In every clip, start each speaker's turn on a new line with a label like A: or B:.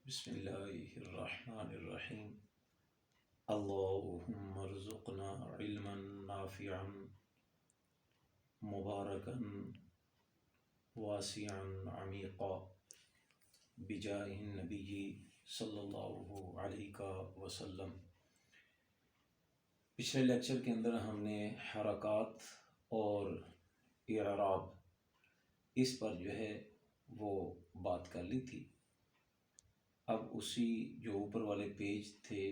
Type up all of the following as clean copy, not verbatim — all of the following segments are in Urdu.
A: بسم اللہ الرحمن الرحیم اللہم ارزقنا علما نافعا مبارکا واسعا عمیقا بجاہ النبی صلی اللہ علیہ وسلم۔ پچھلے لیکچر کے اندر ہم نے حرکات اور اعراب اس پر جو ہے وہ بات کر لی تھی۔ اب اسی جو اوپر والے پیج تھے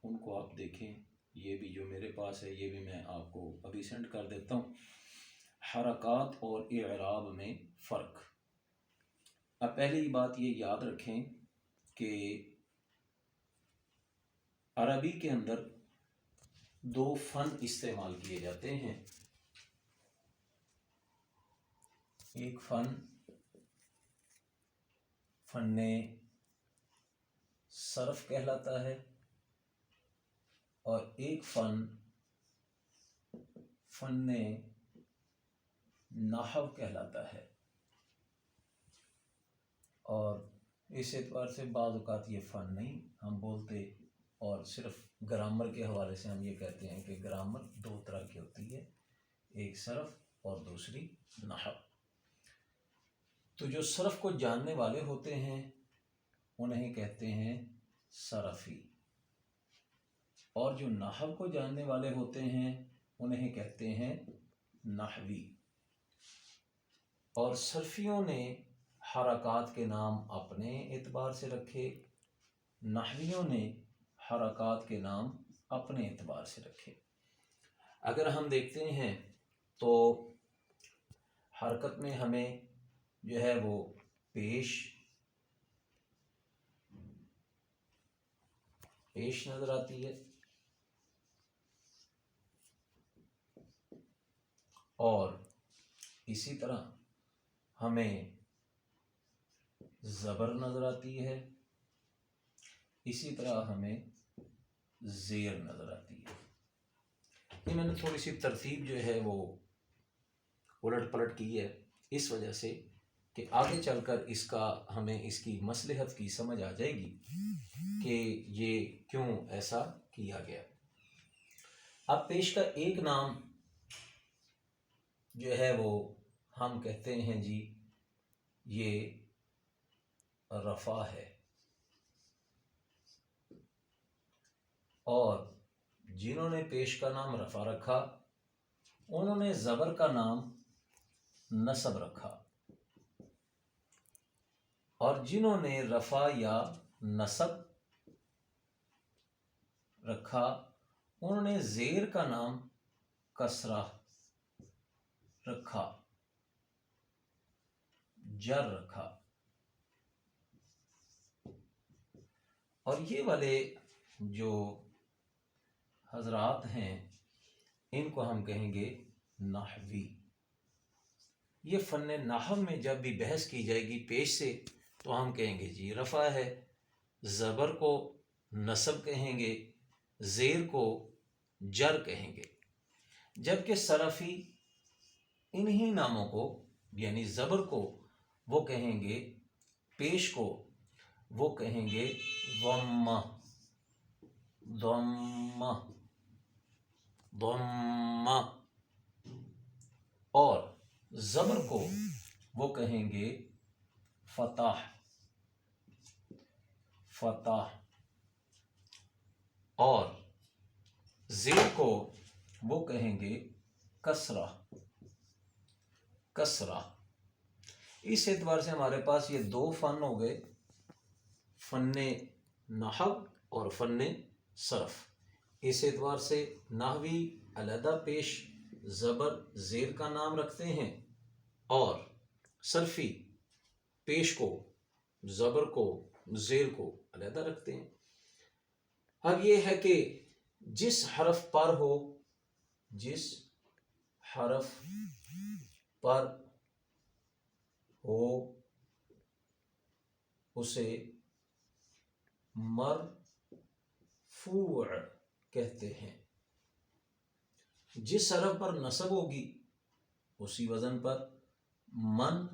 A: ان کو آپ دیکھیں، یہ بھی جو میرے پاس ہے یہ بھی میں آپ کو ابھی سینڈ کر دیتا ہوں۔ حرکات اور اعراب میں فرق۔ اب پہلی بات یہ یاد رکھیں کہ عربی کے اندر دو فن استعمال کیے جاتے ہیں۔ ایک فن صرف کہلاتا ہے اور ایک فن نحو کہلاتا ہے، اور اس اعتبار سے بعض اوقات یہ فن نہیں ہم بولتے، اور صرف گرامر کے حوالے سے ہم یہ کہتے ہیں کہ گرامر دو طرح کی ہوتی ہے، ایک صرف اور دوسری نحو۔ تو جو صرف کو جاننے والے ہوتے ہیں انہیں کہتے ہیں صرفی، اور جو نحو کو جاننے والے ہوتے ہیں انہیں کہتے ہیں نحوی۔ اور صرفیوں نے حرکات کے نام اپنے اعتبار سے رکھے، نحویوں نے حرکات کے نام اپنے اعتبار سے رکھے۔ اگر ہم دیکھتے ہیں تو حرکت میں ہمیں جو ہے وہ پیش نظر آتی ہے، اور اسی طرح ہمیں زبر نظر آتی ہے، اسی طرح ہمیں زیر نظر آتی ہے۔ یہ میں نے تھوڑی سی ترتیب جو ہے وہ الٹ پلٹ کی ہے اس وجہ سے کہ آگے چل کر ہمیں اس کی مصلحت کی سمجھ آ جائے گی کہ یہ کیوں ایسا کیا گیا۔ اب پیش کا ایک نام جو ہے وہ ہم کہتے ہیں جی یہ رفع ہے، اور جنہوں نے پیش کا نام رفع رکھا انہوں نے زبر کا نام نصب رکھا، اور جنہوں نے رفع یا نصب رکھا انہوں نے زیر کا نام کسرہ رکھا، جر رکھا۔ اور یہ والے جو حضرات ہیں ان کو ہم کہیں گے نحوی۔ یہ فن نحو میں جب بھی بحث کی جائے گی پیش سے تو ہم کہیں گے جی رفع ہے، زبر کو نصب کہیں گے، زیر کو جر کہیں گے، جبکہ صرفی انہی ناموں کو یعنی زبر کو وہ کہیں گے، پیش کو وہ کہیں گے ضمہ، ضمہ، ضمہ، اور زبر کو وہ کہیں گے فتح، فتح، اور زیر کو وہ کہیں گے کسرہ، کسرہ۔ اس اعتبار سے ہمارے پاس یہ دو فن ہو گئے، فن نحو اور فن صرف۔ اس اعتبار سے نحوی علیحدہ پیش زبر زیر کا نام رکھتے ہیں، اور صرفی پیش کو زبر کو زیر کو علیحدہ رکھتے ہیں۔ اب یہ ہے کہ جس حرف پر ہو، جس حرف پر ہو اسے مرفوع کہتے ہیں، جس حرف پر نصب ہوگی اسی وزن پر منصوب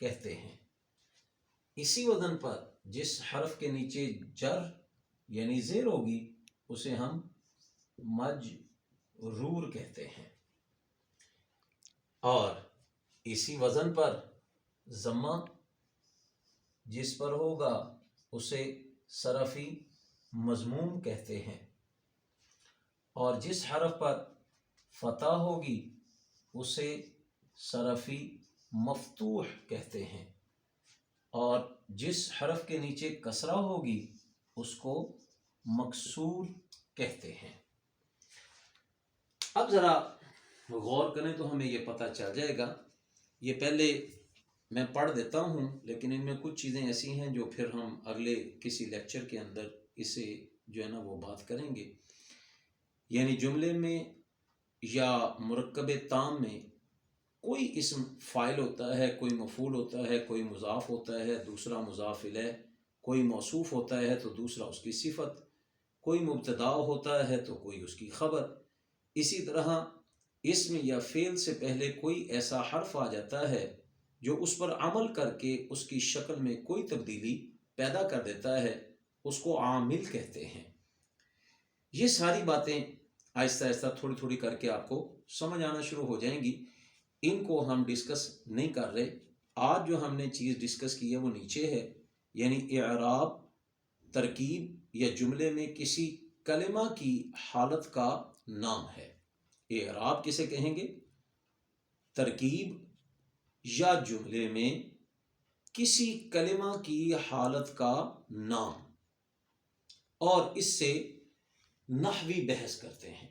A: کہتے ہیں۔ اسی وزن پر جس حرف کے نیچے جر یعنی زیر ہوگی اسے ہم مجرور کہتے ہیں، اور اسی وزن پر ضمہ جس پر ہوگا اسے صرفی مضموم کہتے ہیں، اور جس حرف پر فتح ہوگی اسے صرفی مفتوح کہتے ہیں، اور جس حرف کے نیچے کسرہ ہوگی اس کو مکسور کہتے ہیں۔ اب ذرا غور کریں تو ہمیں یہ پتہ چل جائے گا، یہ پہلے میں پڑھ دیتا ہوں لیکن ان میں کچھ چیزیں ایسی ہیں جو پھر ہم اگلے کسی لیکچر کے اندر اسے جو ہے نا وہ بات کریں گے۔ یعنی جملے میں یا مرکب تام میں کوئی اسم فاعل ہوتا ہے، کوئی مفعول ہوتا ہے، کوئی مضاف ہوتا ہے، دوسرا مضاف الیہ، کوئی موصوف ہوتا ہے تو دوسرا اس کی صفت، کوئی مبتدا ہوتا ہے تو کوئی اس کی خبر۔ اسی طرح اسم یا فعل سے پہلے کوئی ایسا حرف آ جاتا ہے جو اس پر عمل کر کے اس کی شکل میں کوئی تبدیلی پیدا کر دیتا ہے، اس کو عامل کہتے ہیں۔ یہ ساری باتیں آہستہ آہستہ تھوڑی تھوڑی کر کے آپ کو سمجھ آنا شروع ہو جائیں گی، ان کو ہم ڈسکس نہیں کر رہے۔ آج جو ہم نے چیز ڈسکس کی ہے وہ نیچے ہے، یعنی اعراب ترکیب یا جملے میں کسی کلمہ کی حالت کا نام ہے۔ اعراب کسے کہیں گے؟ ترکیب یا جملے میں کسی کلمہ کی حالت کا نام، اور اس سے نحوی بحث کرتے ہیں۔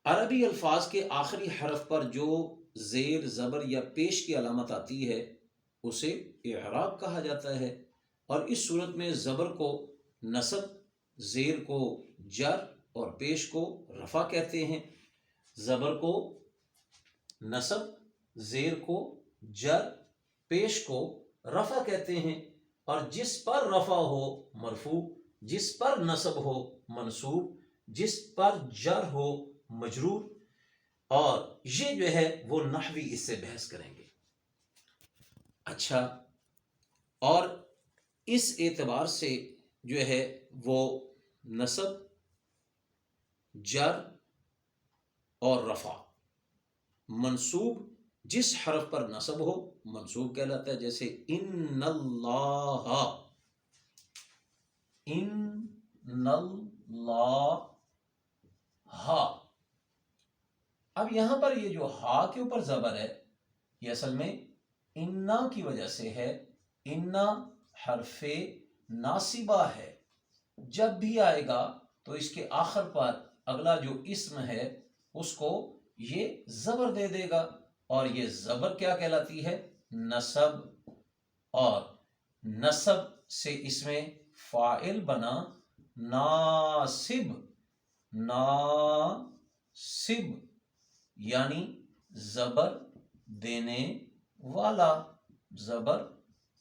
A: عربی الفاظ کے آخری حرف پر جو زیر، زبر یا پیش کی علامت آتی ہے اسے اعراب کہا جاتا ہے، اور اس صورت میں زبر کو نصب، زیر کو جر اور پیش کو رفع کہتے ہیں۔ زبر کو نصب، زیر کو جر، پیش کو رفع کہتے ہیں، اور جس پر رفع ہو مرفوع، جس پر نصب ہو منصوب، جس پر جر ہو مجرور، اور یہ جو ہے وہ نحوی اس سے بحث کریں گے۔ اچھا، اور اس اعتبار سے جو ہے وہ نصب، جر اور رفع، منصوب جس حرف پر نصب ہو منصوب کہلاتا ہے، جیسے ان اللہ، ان اللہ۔ اب یہاں پر یہ جو ہا کے اوپر زبر ہے یہ اصل میں انا کی وجہ سے ہے۔ انا حرف ناصبہ ہے، جب بھی آئے گا تو اس کے آخر پر اگلا جو اسم ہے اس کو یہ زبر دے دے گا، اور یہ زبر کیا کہلاتی ہے؟ نصب، اور نصب سے اس میں فاعل بنا ناصب، ناصب یعنی زبر دینے والا، زبر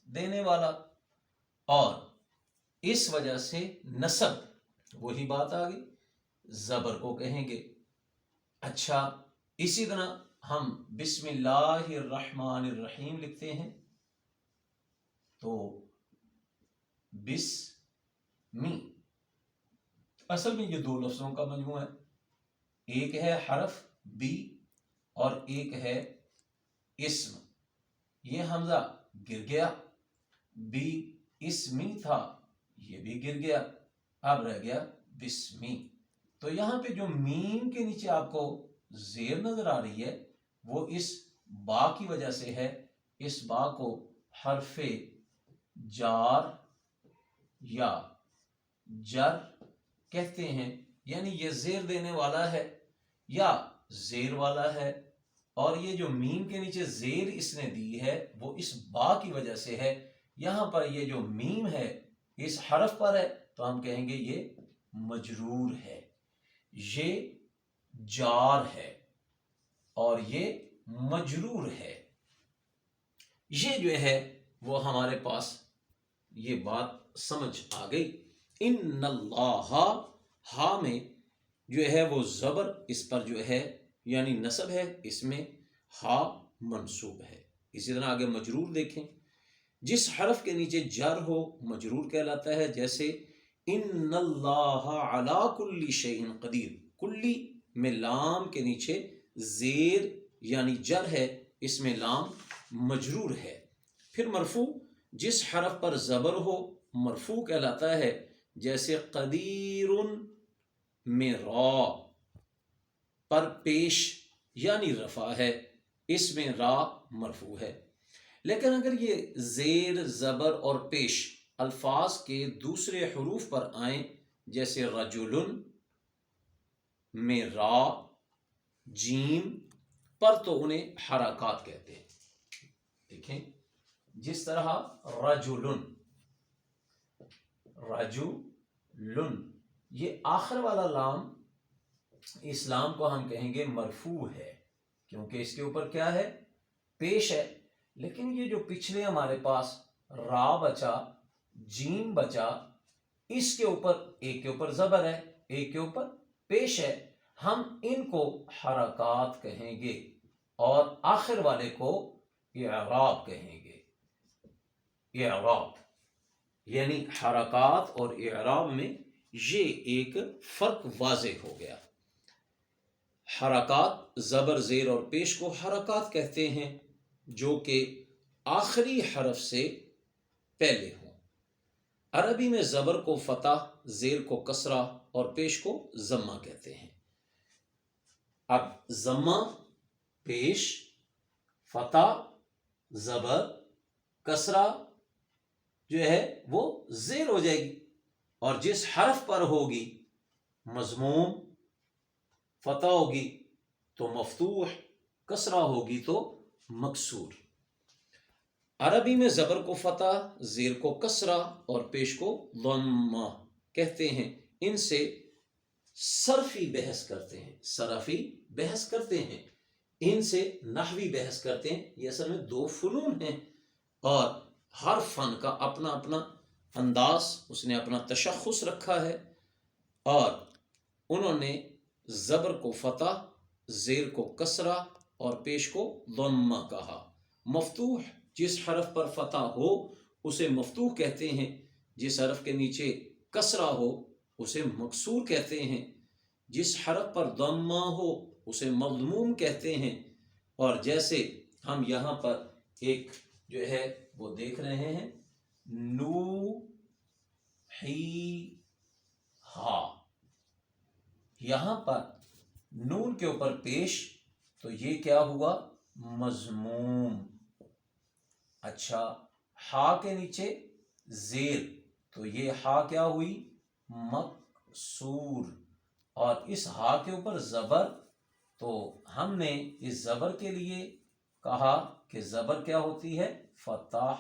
A: دینے والا، اور اس وجہ سے نصب وہی بات آ گئی، زبر کو کہیں گے۔ اچھا، اسی طرح ہم بسم اللہ الرحمن الرحیم لکھتے ہیں تو بسمی اصل میں یہ دو لفظوں کا مجموعہ ہے، ایک ہے حرف بی اور ایک ہے اسم۔ یہ حمزہ گر گیا، بی اسمی تھا، یہ بھی گر گیا، اب رہ گیا بسمی۔ تو یہاں پہ جو میم کے نیچے آپ کو زیر نظر آ رہی ہے وہ اس با کی وجہ سے ہے۔ اس با کو حرف جار یا جر کہتے ہیں، یعنی یہ زیر دینے والا ہے یا زیر والا ہے، اور یہ جو میم کے نیچے زیر اس نے دی ہے وہ اس با کی وجہ سے ہے۔ یہاں پر یہ جو میم ہے اس حرف پر ہے تو ہم کہیں گے یہ مجرور ہے، یہ جار ہے اور یہ مجرور ہے۔ یہ جو ہے وہ ہمارے پاس یہ بات سمجھ آ گئی۔ ان اللہ، ہا میں جو ہے وہ زبر اس پر جو ہے یعنی نصب ہے، اس میں ہا منصوب ہے۔ اسی طرح آگے مجرور دیکھیں، جس حرف کے نیچے جر ہو مجرور کہلاتا ہے، جیسے ان اللہ علی کل شیء قدیر، کلی میں لام کے نیچے زیر یعنی جر ہے، اس میں لام مجرور ہے۔ پھر مرفوع، جس حرف پر زبر ہو مرفوع کہلاتا ہے، جیسے قدیر میں را پر پیش یعنی رفع ہے، اس میں را مرفوع ہے۔ لیکن اگر یہ زیر زبر اور پیش الفاظ کے دوسرے حروف پر آئیں، جیسے رجل میں را جیم پر، تو انہیں حرکات کہتے ہیں۔ دیکھیں جس طرح رجل، یہ آخر والا لام، اس لام کو ہم کہیں گے مرفوع ہے، کیونکہ اس کے اوپر کیا ہے؟ پیش ہے۔ لیکن یہ جو پچھلے ہمارے پاس را بچا، جیم بچا، اس کے اوپر ایک کے اوپر زبر ہے، ایک کے اوپر پیش ہے، ہم ان کو حرکات کہیں گے اور آخر والے کو اعراب کہیں گے۔ اعراب یعنی حرکات اور اعراب میں یہ ایک فرق واضح ہو گیا۔ حرکات، زبر زیر اور پیش کو حرکات کہتے ہیں جو کہ آخری حرف سے پہلے ہوں۔ عربی میں زبر کو فتح، زیر کو کسرہ اور پیش کو ضمہ کہتے ہیں۔ اب ضمہ، پیش، فتح، زبر، کسرہ جو ہے وہ زیر ہو جائے گی، اور جس حرف پر ہوگی مضموم، فتح ہوگی تو مفتوح، کسرہ ہوگی تو مکسور۔ عربی میں زبر کو فتح، زیر کو کسرہ اور پیش کو ضمہ کہتے ہیں۔ ان سے صرفی بحث کرتے ہیں، ان سے نحوی بحث کرتے ہیں۔ یہ اصل میں دو فنون ہیں، اور ہر فن کا اپنا اپنا انداز، اس نے اپنا تشخص رکھا ہے، اور انہوں نے زبر کو فتح، زیر کو کسرہ اور پیش کو ضمہ کہا۔ مفتوح، جس حرف پر فتح ہو اسے مفتوح کہتے ہیں، جس حرف کے نیچے کسرہ ہو اسے مکسور کہتے ہیں، جس حرف پر ضمہ ہو اسے مضموم کہتے ہیں۔ اور جیسے ہم یہاں پر ایک جو ہے وہ دیکھ رہے ہیں، نو ہی ہا، یہاں پر نون کے اوپر پیش تو یہ کیا ہوا؟ مضموم۔ اچھا، ہا کے نیچے زیر تو یہ ہا کیا ہوئی؟ مکسور۔ اور اس ہا کے اوپر زبر، تو ہم نے اس زبر کے لیے کہا کہ زبر کیا ہوتی ہے؟ فتح۔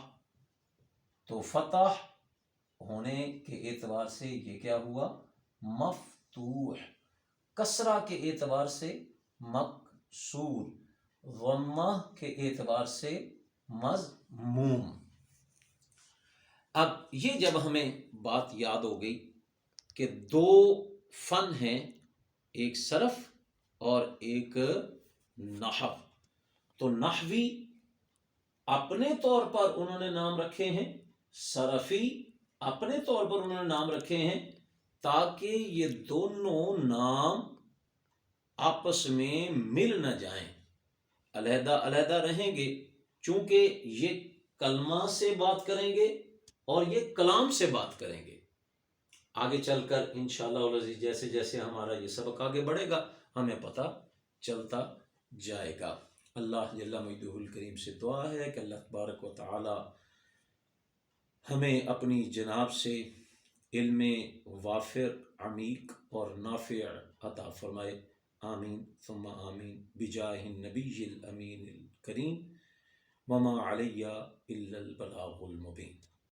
A: تو فتح ہونے کے اعتبار سے یہ کیا ہوا؟ مفتوح۔ کسرہ کے اعتبار سے مکسور، ضمہ کے اعتبار سے مضموم۔ اب یہ جب ہمیں بات یاد ہو گئی کہ دو فن ہیں، ایک صرف اور ایک نحو، تو نحوی اپنے طور پر انہوں نے نام رکھے ہیں، صرفی اپنے طور پر انہوں نے نام رکھے ہیں، تاکہ یہ دونوں نام آپس میں مل نہ جائیں، علیحدہ علیحدہ رہیں گے، چونکہ یہ کلمہ سے بات کریں گے اور یہ کلام سے بات کریں گے۔ آگے چل کر انشاءاللہ العزیز جیسے جیسے ہمارا یہ سبق آگے بڑھے گا ہمیں پتہ چلتا جائے گا۔ اللہ جل مجدہ الکریم سے دعا ہے کہ اللہ تبارک و تعالی ہمیں اپنی جناب سے علم وافر، عمیق اور نافع عطا فرمائے، آمین ثم آمین، بجاہ النبی الامین الکریم، وما علی الا البلاغ المبین۔